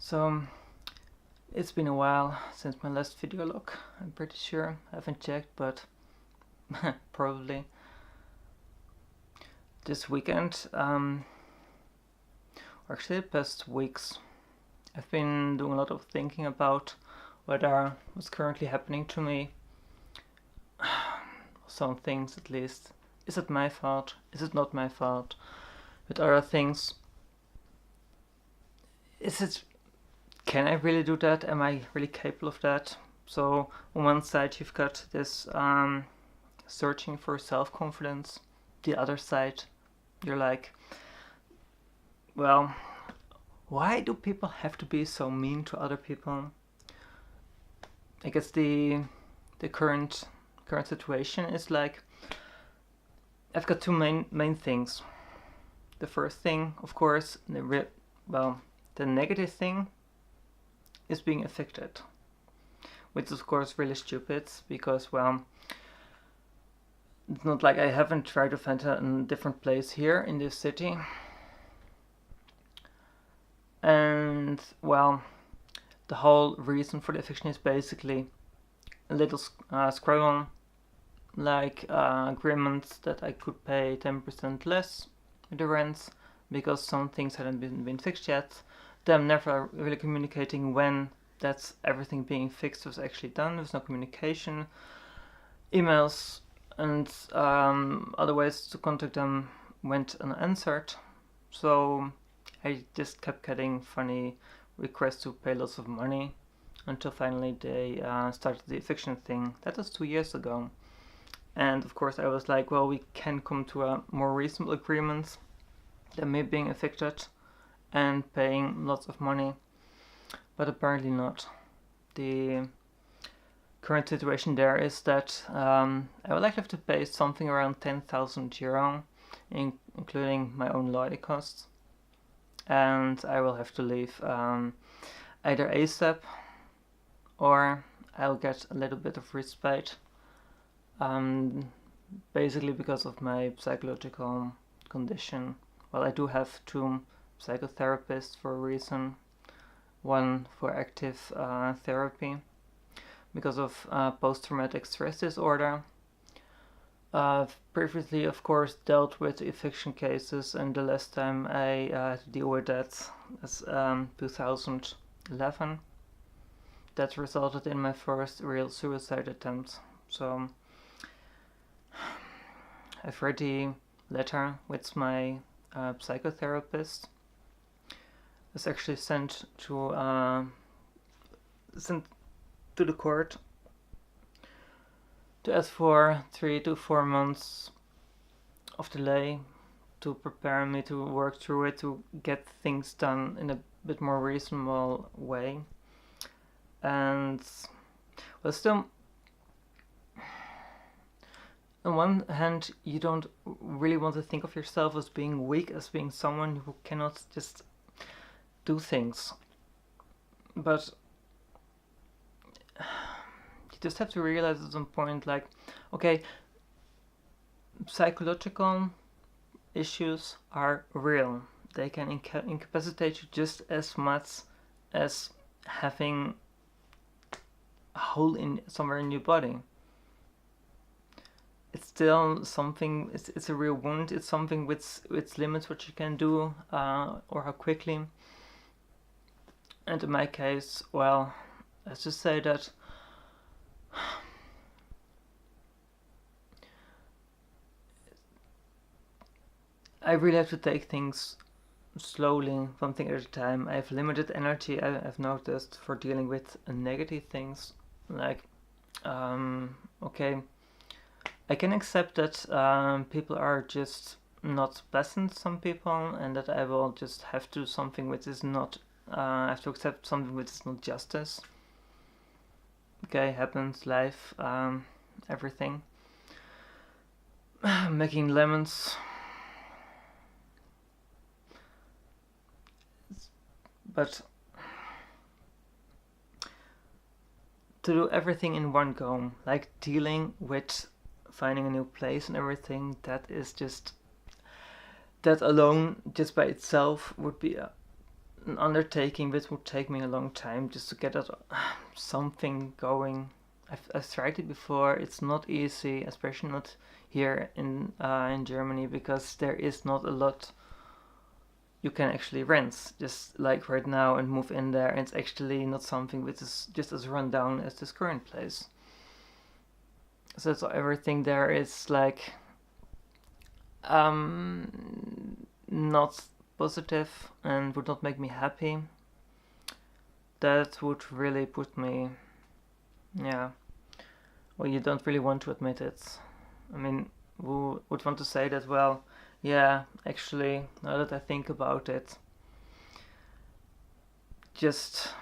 So it's been a while since my last video log. I'm pretty sure. I haven't checked, but probably this weekend, or actually the past weeks, I've been doing a lot of thinking about what's currently happening to me. Some things, at least. Is it my fault? Is it not my fault? With other things, can I really do that? Am I really capable of that? So on one side you've got this searching for self-confidence. The other side, you're like, well, why do people have to be so mean to other people? I guess the current situation is like, I've got two main things. The first thing, of course, the negative thing is being evicted, which is of course really stupid because, well, it's not like I haven't tried to find a different place here in this city. And, well, the whole reason for the eviction is basically a little scribble, like agreements that I could pay 10% less with the rents because some things hadn't been fixed yet. Them never really communicating when that's everything being fixed was actually done. There's no communication. Emails and other ways to contact them went unanswered. So I just kept getting funny requests to pay lots of money until finally they started the eviction thing. That was 2 years ago. And of course I was like, well, we can come to a more reasonable agreement than me being evicted and paying lots of money. But apparently not. The current situation there is that I would likely have to pay something around 10,000 euro, including my own lawyer costs. And I will have to leave either ASAP or I'll get a little bit of respite. Basically because of my psychological condition. Well, I do have two psychotherapists for a reason. One for active therapy because of post-traumatic stress disorder. I've previously, of course, dealt with eviction cases, and the last time I had to deal with that was 2011. That resulted in my first real suicide attempt. So I've read the letter with my psychotherapist. It's actually sent to the court to ask for 3 to 4 months of delay to prepare me to work through it, to get things done in a bit more reasonable way. And well, still, on one hand, you don't really want to think of yourself as being weak, as being someone who cannot just do things. But you just have to realize at some point, like, okay, psychological issues are real. They can incapacitate you just as much as having a hole somewhere in your body. It's still something, it's a real wound, it's something with limits what you can do or how quickly. And in my case, well, let's just say that I really have to take things slowly, one thing at a time. I have limited energy, I've noticed, for dealing with negative things. Like, okay, I can accept that people are just not pleasant, some people, and that I will just have to do something which is not, I have to accept something which is not justice. Okay, happens, life, everything. Making lemons. But to do everything in one go, like dealing with finding a new place and everything, that is just, that alone, just by itself, would be an undertaking which would take me a long time just to get something going. I've tried it before. It's not easy, especially not here in Germany, because there is not a lot you can actually rent just like right now and move in there. And it's actually not something which is just as run down as this current place. So everything there is like not positive and would not make me happy. That would really put me, yeah. Well, you don't really want to admit it. I mean, who would want to say that? Well, yeah, actually, now that I think about it, just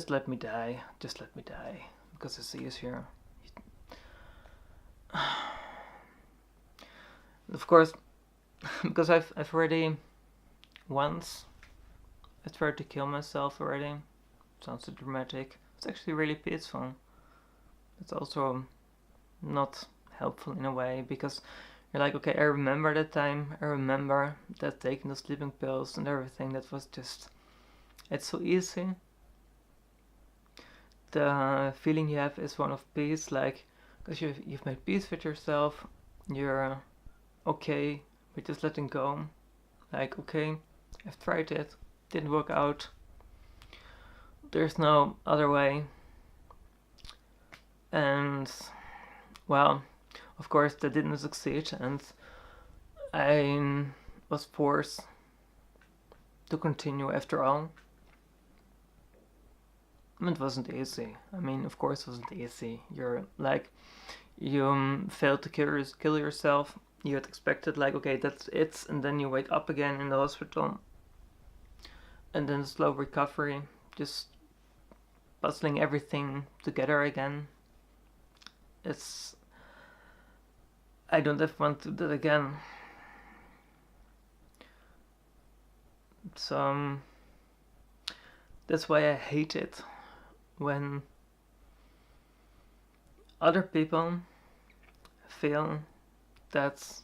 let me die. Just let me die, because it's easier. Of course, because I've already once I tried to kill myself already. Sounds so dramatic. It's actually really peaceful. It's also not helpful in a way, because you're like, okay, I remember that time. I remember that taking the sleeping pills and everything. That was just, it's so easy. The feeling you have is one of peace, like, because you've made peace with yourself. You're okay with just letting go. Like, okay, I've tried it, didn't work out. There's no other way. And, well, of course that didn't succeed, and I was forced to continue after all. It wasn't easy. I mean, of course it wasn't easy. You're like, you failed to kill yourself. You had expected, like, okay, that's it, and then you wake up again in the hospital, and then slow recovery, just puzzling everything together again. I don't ever want to do that again. So that's why I hate it when other people feel that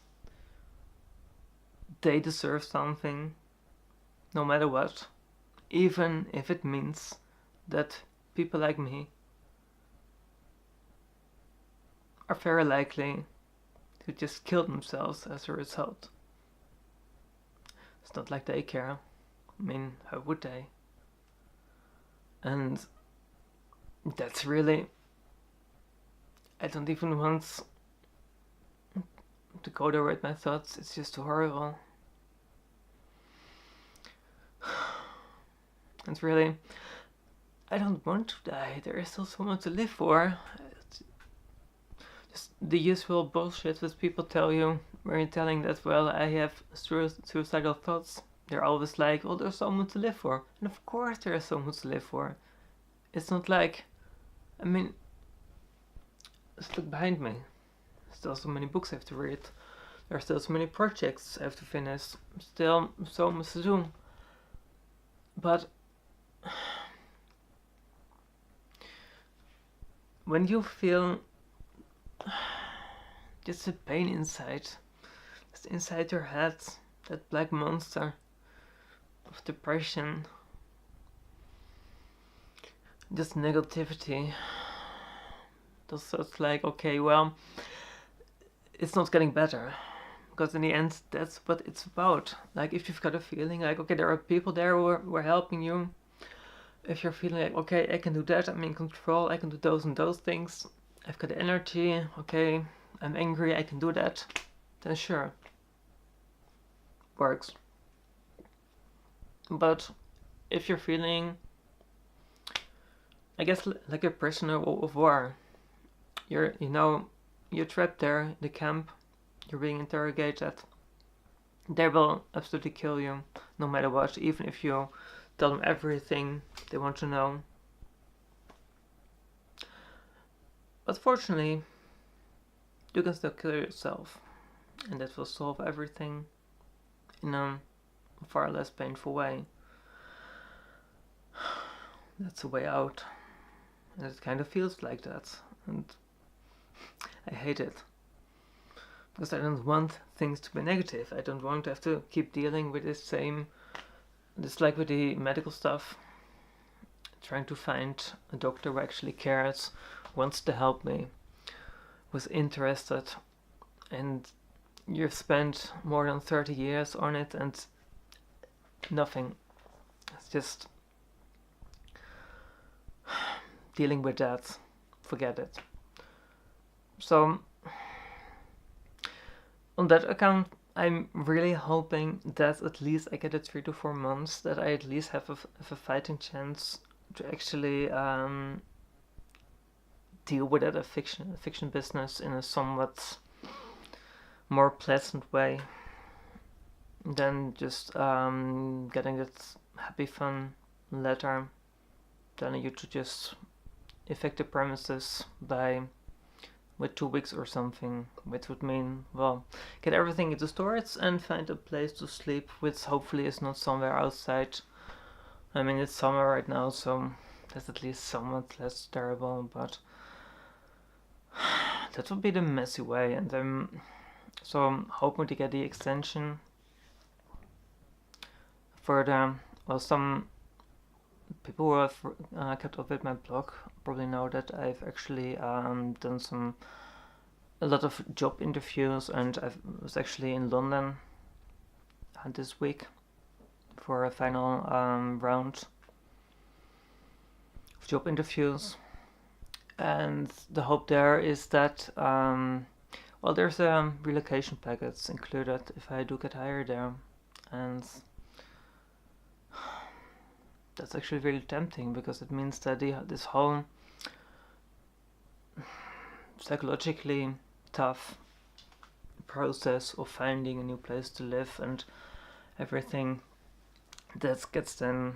they deserve something no matter what, even if it means that people like me are very likely to just kill themselves as a result. It's not like they care. I mean, how would they? And that's really, I don't even want to go there with my thoughts. It's just horrible. It's really, I don't want to die. There is still so much to live for. It's just the usual bullshit that people tell you when you're telling that, well, I have suicidal thoughts. They're always like, oh, there's so much to live for. And of course there is so much to live for. It's not like, I mean, just look behind me. Still so many books I have to read. There are still so many projects I have to finish. Still so much to do. But when you feel just a pain inside, just inside your head, that black monster of depression, just negativity, so it's like, okay, well, it's not getting better, because in the end that's what it's about. Like, if you've got a feeling like, okay, there are people there who are helping you, if you're feeling like, okay, I can do that, I'm in control, I can do those and those things, I've got energy, okay, I'm angry, I can do that, then sure, works. But if you're feeling, I guess, like a prisoner of war, you're trapped there in the camp, you're being interrogated, they will absolutely kill you no matter what, even if you tell them everything they want to know. But fortunately, you can still kill yourself, and that will solve everything in a far less painful way. That's a way out, and it kind of feels like that, and I hate it. Because I don't want things to be negative. I don't want to have to keep dealing with the same it's like with the medical stuff, trying to find a doctor who actually cares, wants to help me, was interested, and you've spent more than 30 years on it and nothing. It's just dealing with that. Forget it. So on that account, I'm really hoping that at least I get it 3 to 4 months, that I at least have a fighting chance to actually deal with that fiction business in a somewhat more pleasant way than just getting that happy fun letter telling you to just evict the premises with 2 weeks or something, which would mean, well, get everything into storage and find a place to sleep, which hopefully is not somewhere outside. I mean, it's summer right now, so that's at least somewhat less terrible, but that would be the messy way, and I'm hoping to get the extension for some people who have kept up with my blog probably know that I've actually done a lot of job interviews, and I was actually in London this week for a final round of job interviews, and the hope there is that there's a relocation package included if I do get hired there, and that's actually really tempting, because it means that this whole psychologically tough process of finding a new place to live and everything, that gets then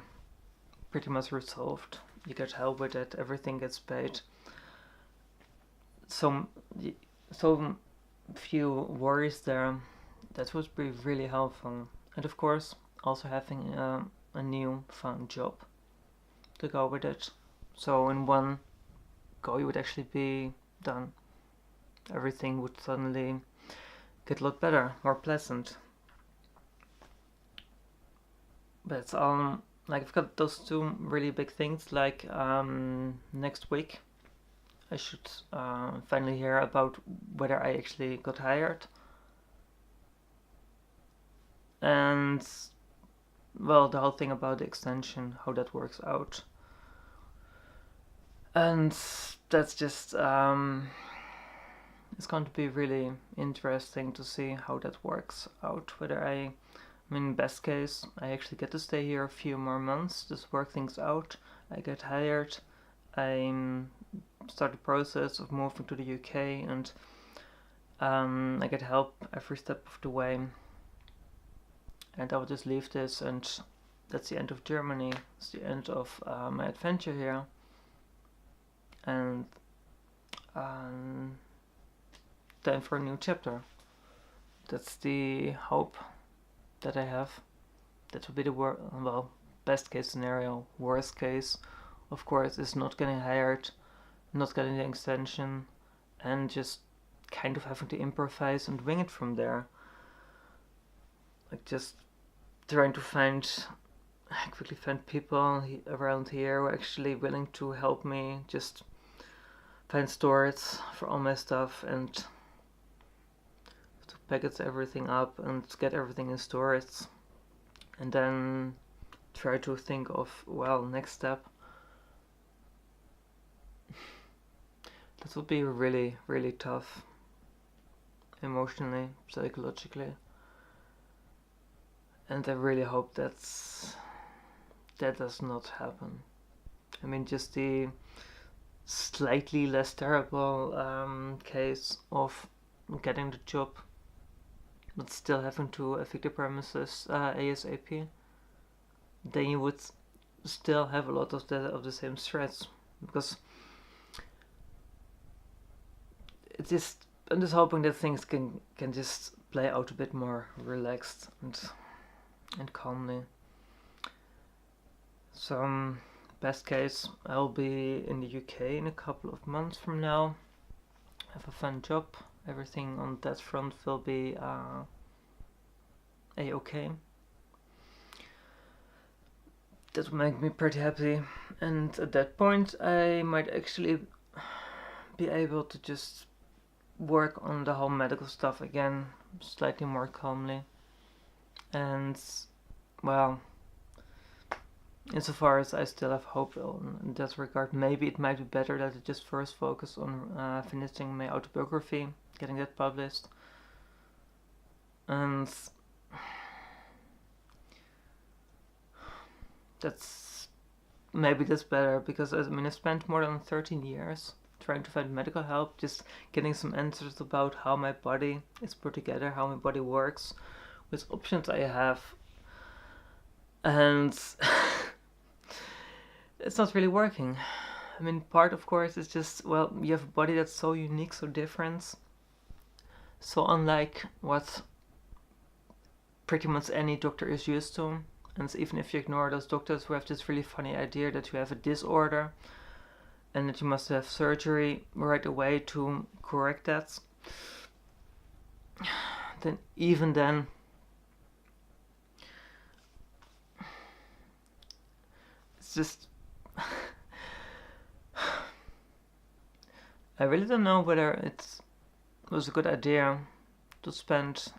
pretty much resolved. You get help with it, everything gets paid. So few worries there. That would be really helpful. And of course, also having a new fun job to go with it. So in one go you would actually be done. Everything would suddenly get a lot better, more pleasant. But like I've got those two really big things. Like next week I should finally hear about whether I actually got hired. And well, the whole thing about the extension, how that works out. And that's just it's going to be really interesting to see how that works out. Whether I mean, best case, I actually get to stay here a few more months, just work things out. I get hired, I start the process of moving to the UK, and I get help every step of the way. And I will just leave this, and that's the end of Germany. It's the end of my adventure here. And time for a new chapter. That's the hope that I have. That would be the best case scenario. Worst case, of course, is not getting hired, not getting the extension, and just kind of having to improvise and wing it from there. Like just trying to quickly find people around here who are actually willing to help me just find storage for all my stuff and to package everything up and get everything in storage, and then try to think of, well, next step. That would be really, really tough, emotionally, psychologically, and I really hope that does not happen. I mean, just the slightly less terrible case of getting the job but still having to evict the premises ASAP, then you would still have a lot of the same threats, because I'm just hoping that things can just play out a bit more relaxed and calmly. So best case, I'll be in the UK in a couple of months from now, have a fun job, everything on that front will be a-okay. that would make me pretty happy. And at that point, I might actually be able to just work on the whole medical stuff again, slightly more calmly. And, well, insofar as I still have hope in that regard, maybe it might be better that I just first focus on finishing my autobiography, getting that published. And that's better, because I mean, I spent more than 13 years trying to find medical help, just getting some answers about how my body is put together, how my body works, which options I have, and it's not really working. I mean, part, of course, is just, well, you have a body that's so unique, so different, so unlike what pretty much any doctor is used to. And even if you ignore those doctors who have this really funny idea that you have a disorder and that you must have surgery right away to correct that, then even then, it's just I really don't know whether it was a good idea to spend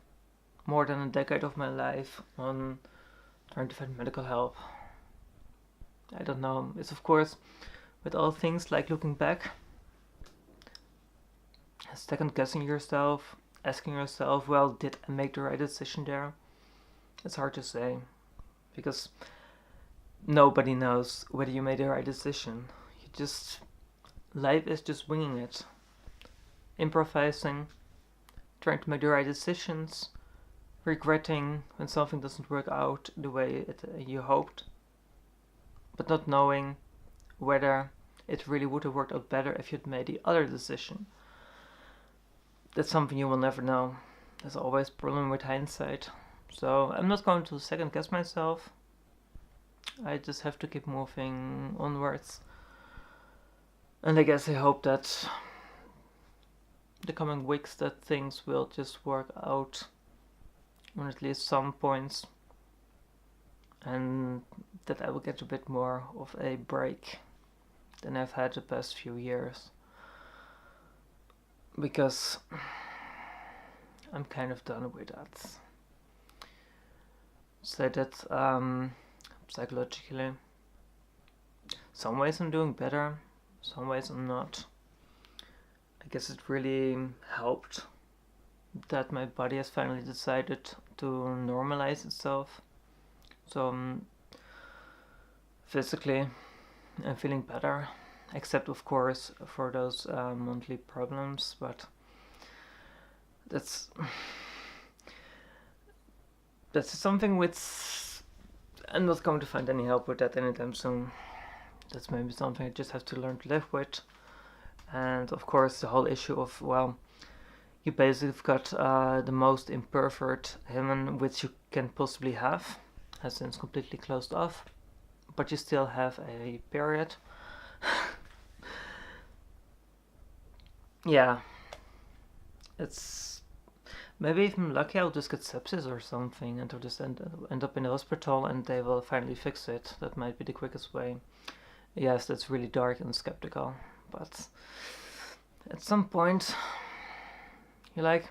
more than a decade of my life on trying to find medical help. I don't know. It's, of course, with all things, like looking back, second guessing yourself, asking yourself, well, did I make the right decision there? It's hard to say, because nobody knows whether you made the right decision. Life is just winging it, improvising, trying to make the right decisions, regretting when something doesn't work out the way you hoped, but not knowing whether it really would have worked out better if you'd made the other decision. That's something you will never know. There's always a problem with hindsight. So I'm not going to second guess myself. I just have to keep moving onwards. And I guess I hope that the coming weeks that things will just work out on at least some points, and that I will get a bit more of a break than I've had the past few years, because I'm kind of done with that. Say that psychologically, some ways I'm doing better, some ways I'm not. I guess it really helped that my body has finally decided to normalize itself. So physically I'm feeling better, except of course for those monthly problems, but that's something which I'm not going to find any help with that anytime soon. That's maybe something I just have to learn to live with. And of course the whole issue of, well, you basically got the most imperfect hymen which you can possibly have, has since completely closed off, but you still have a period. Yeah, it's maybe if I'm lucky I'll just get sepsis or something and I'll just end up in the hospital and they will finally fix it. That might be the quickest way. Yes, that's really dark and skeptical, but at some point you're like,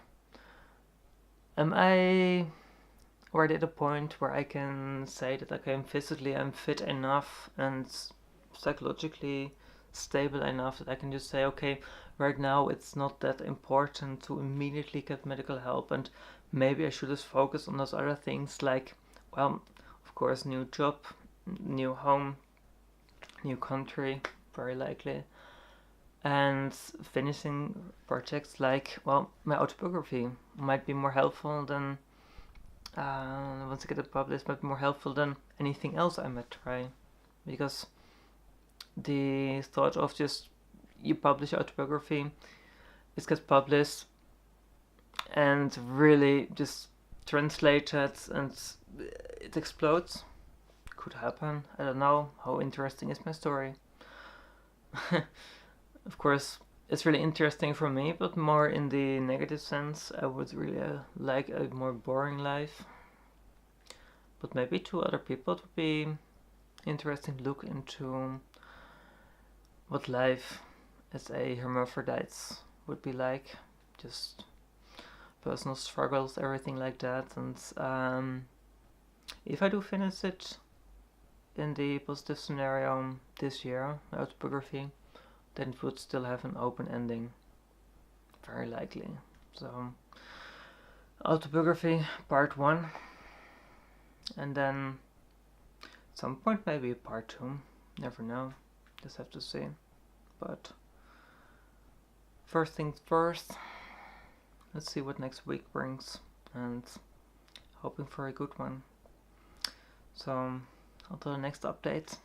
am I already at a point where I can say that, okay, I'm fit enough and psychologically stable enough that I can just say, okay, right now it's not that important to immediately get medical help, and maybe I should just focus on those other things, like, well, of course, new job, new home, new country, very likely, and finishing projects like, well, my autobiography might be more helpful than once I get it published, might be more helpful than anything else I might try, because the thought of just you publish autobiography, it gets published and really just translated and it explodes. Could happen. I don't know. How interesting is my story? Of course, it's really interesting for me, but more in the negative sense. I would really like a more boring life. But maybe to other people it would be interesting look into what life as a hermaphrodite would be like, just personal struggles, everything like that. And if I do finish it in the positive scenario this year, autobiography, then it would still have an open ending, very likely. So autobiography part 1, and then at some point maybe part 2, never know, just have to see. But first things first, let's see what next week brings, and hoping for a good one. So until the next update,